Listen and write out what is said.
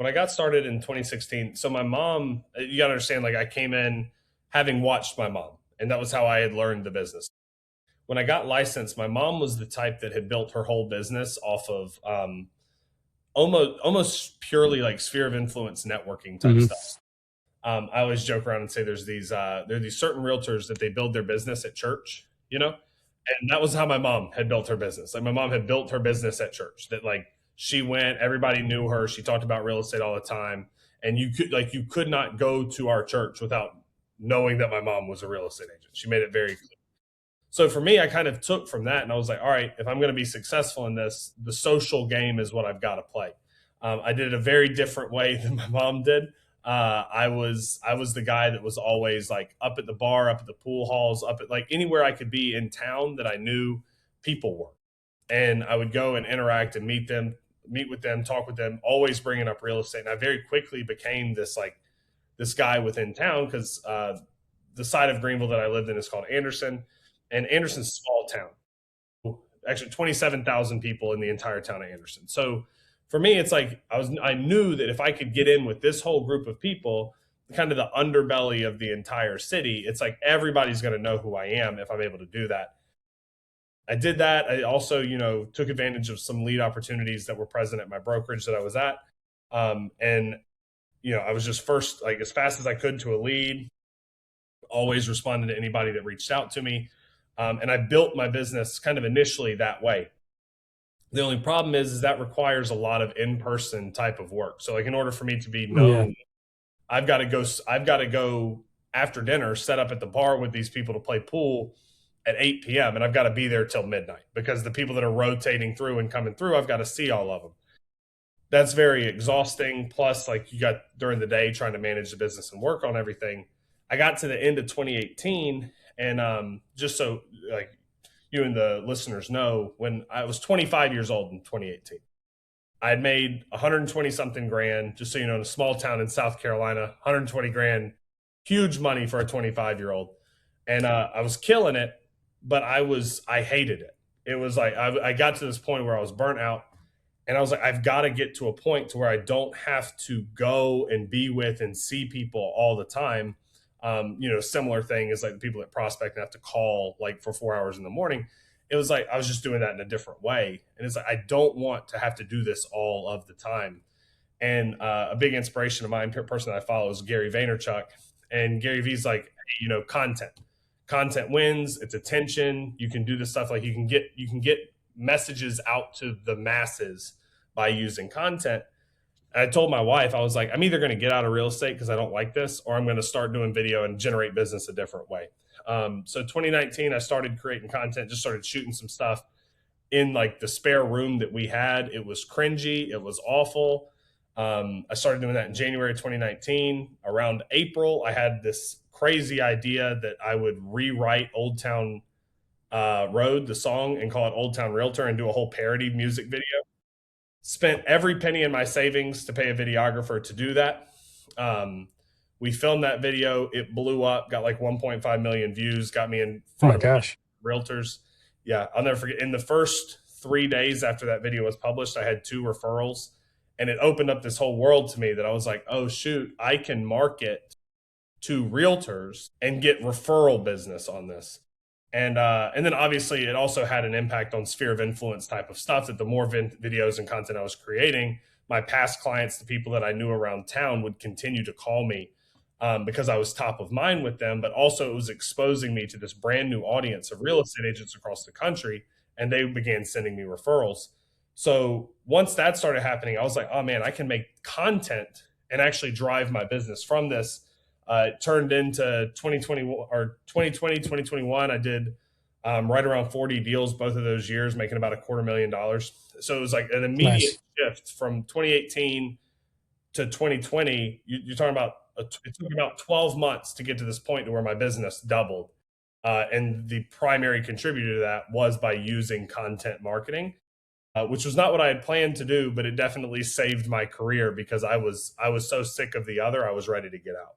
When I got started in 2016, so my mom, you got to understand, like I came in having watched my mom, and that was how I had learned the business. When I got licensed, my mom was the type that had built her whole business off of almost purely like sphere of influence networking type Hmm. stuff. I always joke around and say there are these certain realtors that they build their business at church, and that was how my mom had built her business. Like my mom had built her business at church. That like she went, everybody knew her. She talked about real estate all the time, and you could not go to our church without knowing that my mom was a real estate agent. She made it very clear. So for me, I kind of took from that, and I was like, all right, if I'm going to be successful in this, the social game is what I've got to play. I did it a very different way than my mom did. I was the guy that was always like up at the bar, up at the pool halls, up at like anywhere I could be in town that I knew people were, and I would go and interact and meet with them, talk with them, always bringing up real estate. And I very quickly became this guy within town because the side of Greenville that I lived in is called Anderson, and Anderson's a small town. Actually, 27,000 people in the entire town of Anderson. So for me, it's like I knew that if I could get in with this whole group of people, kind of the underbelly of the entire city, it's like everybody's going to know who I am if I'm able to do that. I did that. I also, took advantage of some lead opportunities that were present at my brokerage that I was at. And I was just first, like as fast as I could to a lead, always responded to anybody that reached out to me. And I built my business kind of initially that way. The only problem is that requires a lot of in-person type of work. So like in order for me to be Yeah. known, I've got to go after dinner, set up at the bar with these people to play pool at 8 p.m. and I've got to be there till midnight because the people that are rotating through and coming through, I've got to see all of them. That's very exhausting. Plus, like you got during the day trying to manage the business and work on everything. I got to the end of 2018, and just so like you and the listeners know, when I was 25 years old in 2018, I had made 120 something grand. Just so you know, in a small town in South Carolina, 120 grand, huge money for a 25-year-old, and I was killing it. But I hated it. It was like I got to this point where I was burnt out, and I was like, I've got to get to a point to where I don't have to go and be with and see people all the time. Similar thing is like the people that prospect and have to call like for 4 hours in the morning. It was like I was just doing that in a different way, and it's like I don't want to have to do this all of the time. And a big inspiration of mine, person that I follow, is Gary Vaynerchuk, and Gary V's like, hey, content. Content wins. It's attention. You can do this stuff like you can get messages out to the masses by using content. And I told my wife, I was like, I'm either going to get out of real estate because I don't like this, or I'm going to start doing video and generate business a different way. So 2019, I started creating content, just started shooting some stuff in like the spare room that we had. It was cringy. It was awful. I started doing that in January 2019. Around April, I had this crazy idea that I would rewrite Old Town Road, the song, and call it Old Town Realtor and do a whole parody music video. Spent every penny in my savings to pay a videographer to do that. Um, we filmed that video. It blew up, got like 1.5 million views, got me in Oh front my of a bunch gosh. of realtors. Yeah, I'll never forget. In the first 3 days after that video was published, I had two referrals, and it opened up this whole world to me that I was like, oh, shoot, I can market to realtors and get referral business on this. And then obviously it also had an impact on sphere of influence type of stuff, that the more videos and content I was creating, my past clients, the people that I knew around town, would continue to call me because I was top of mind with them. But also it was exposing me to this brand new audience of real estate agents across the country, and they began sending me referrals. So once that started happening, I was like, oh man, I can make content and actually drive my business from this. It turned into 2020 or 2020, 2021. I did right around 40 deals both of those years, making about $250,000. So it was like an immediate Nice. shift from 2018 to 2020. You're talking about it took about 12 months to get to this point to where my business doubled. And the primary contributor to that was by using content marketing, which was not what I had planned to do, but it definitely saved my career because I was so sick of the other. I was ready to get out.